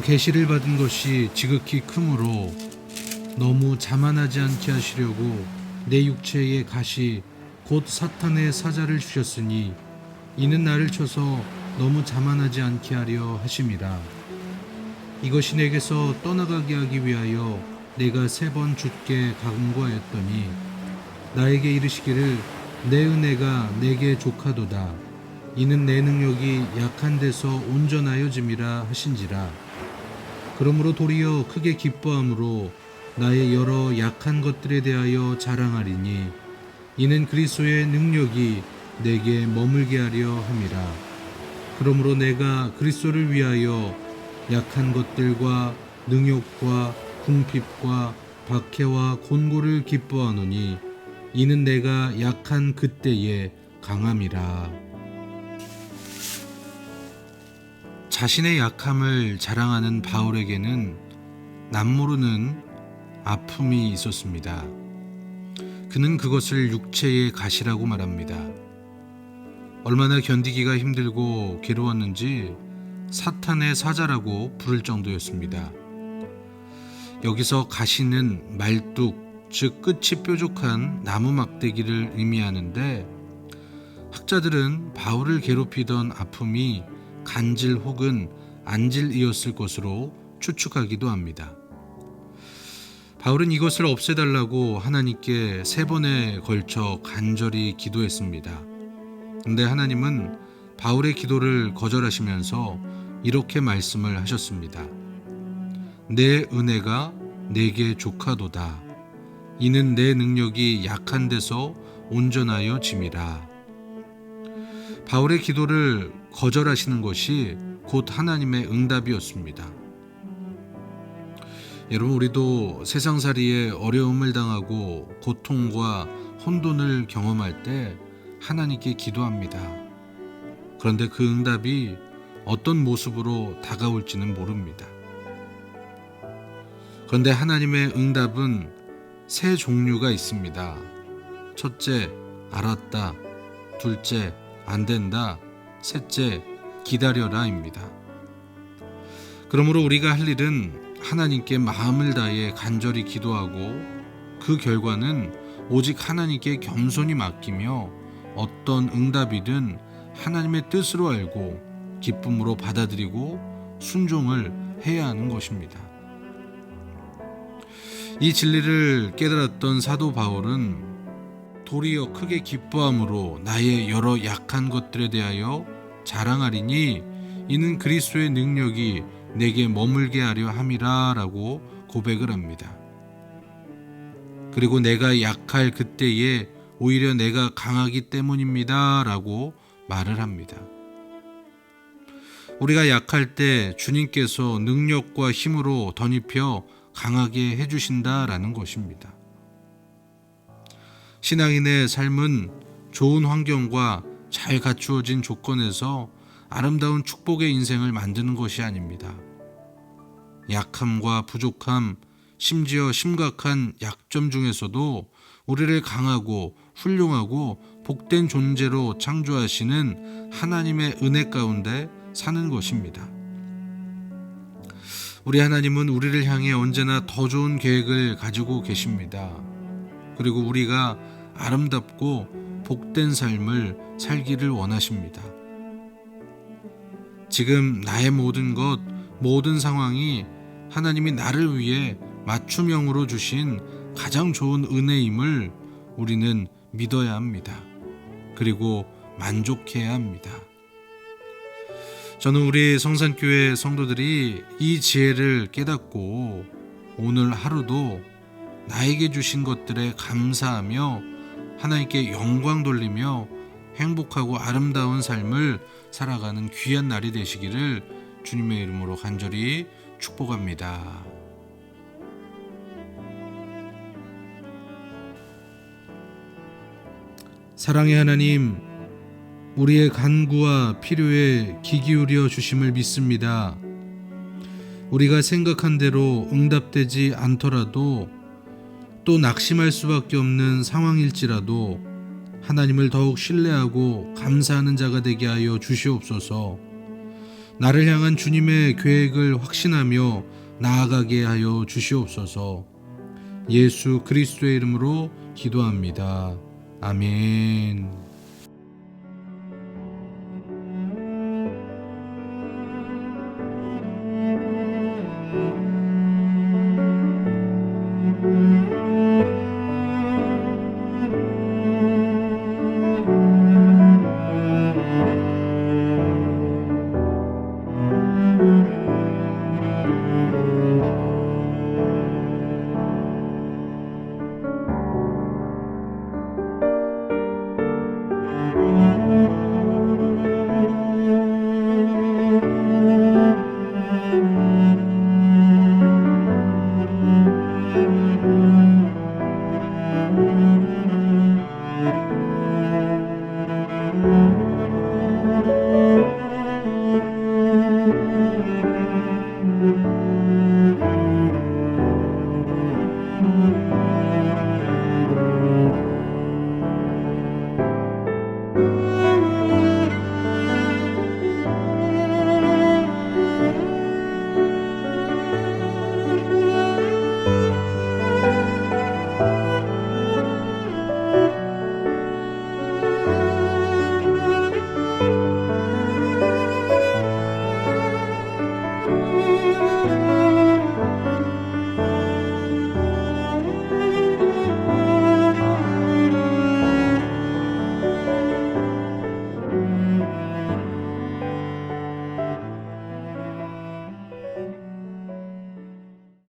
주께서 계시를 받은 것이 지극히 크므로 너무 자만하지 않게 하시려고 내 육체의 가시 곧 사탄의 사자를 주셨으니 이는 나를 쳐서 너무 자만하지 않게 하려 하심이라. 이것이 내게서 떠나가게 하기 위하여 내가 3번 주께 간구하였더니 나에게 이르시기를 내 은혜가 내게 족하도다. 이는 내 능력이 약한 데서 온전하여짐이라 하신지라. 그러므로 도리어 크게 기뻐함으로 나의 여러 약한 것들에 대하여 자랑하리니 이는 그리스도의 능력이 내게 머물게 하려 함이라. 그러므로 내가 그리스도를 위하여 약한 것들과 능욕과 궁핍과 박해와 곤고를 기뻐하노니 이는 내가 약한 그때에 강함이라. 자신의 약함을 자랑하는 바울에게는 남모르는 아픔이 있었습니다. 그는 그것을 육체의 가시라고 말합니다. 얼마나 견디기가 힘들고 괴로웠는지 사탄의 사자라고 부를 정도였습니다. 여기서 가시는 말뚝, 즉 끝이 뾰족한 나무 막대기를 의미하는데 학자들은 바울을 괴롭히던 아픔이 간질 혹은 안질이었을 것으로 추측하기도 합니다. 바울은 이것을 없애달라고 하나님께 3번에 걸쳐 간절히 기도했습니다. 근데 하나님은 바울의 기도를 거절하시면서 이렇게 말씀을 하셨습니다. 내 은혜가 내게 족하도다. 이는 내 능력이 약한 데서 온전하여 짐이라. 바울의 기도를 거절하시는 것이 곧 하나님의 응답이었습니다. 여러분, 우리도 세상살이에 어려움을 당하고 고통과 혼돈을 경험할 때 하나님께 기도합니다. 그런데 그 응답이 어떤 모습으로 다가올지는 모릅니다. 그런데 하나님의 응답은 3 종류가 있습니다. 첫째, 알았다. 둘째, 안 된다. 셋째, 기다려라입니다. 그러므로 우리가 할 일은 하나님께 마음을 다해 간절히 기도하고 그 결과는 오직 하나님께 겸손히 맡기며 어떤 응답이든 하나님의 뜻으로 알고 기쁨으로 받아들이고 순종을 해야 하는 것입니다. 이 진리를 깨달았던 사도 바울은 도리어 크게 기뻐함으로 나의 여러 약한 것들에 대하여 자랑하리니 이는 그리스도의 능력이 내게 머물게 하려 함이라 라고 고백을 합니다. 그리고 내가 약할 그때에 오히려 내가 강하기 때문입니다 라고 말을 합니다. 우리가 약할 때 주님께서 능력과 힘으로 덧입혀 강하게 해주신다라는 것입니다. 신앙인의 삶은 좋은 환경과 잘 갖추어진 조건에서 아름다운 축복의 인생을 만드는 것이 아닙니다. 약함과 부족함, 심지어 심각한 약점 중에서도 우리를 강하고 훌륭하고 복된 존재로 창조하시는 하나님의 은혜 가운데 사는 것입니다. 우리 하나님은 우리를 향해 언제나 더 좋은 계획을 가지고 계십니다. 그리고 우리가 아름답고 복된 삶을 살기를 원하십니다. 지금 나의 모든 것, 모든 상황이 하나님이 나를 위해 맞춤형으로 주신 가장 좋은 은혜임을 우리는 믿어야 합니다. 그리고 만족해야 합니다. 저는 우리 성산교회 성도들이 이 지혜를 깨닫고 오늘 하루도 나에게 주신 것들에 감사하며 하나님께 영광 돌리며 행복하고 아름다운 삶을 살아가는 귀한 날이 되시기를 주님의 이름으로 간절히 축복합니다. 사랑의 하나님, 우리의 간구와 필요에 귀 기울여 주심을 믿습니다. 우리가 생각한 대로 응답되지 않더라도 또 낙심할 수밖에 없는 상황일지라도 하나님을 더욱 신뢰하고 감사하는 자가 되게 하여 주시옵소서. 나를 향한 주님의 계획을 확신하며 나아가게 하여 주시옵소서. 예수 그리스도의 이름으로 기도합니다. 아멘.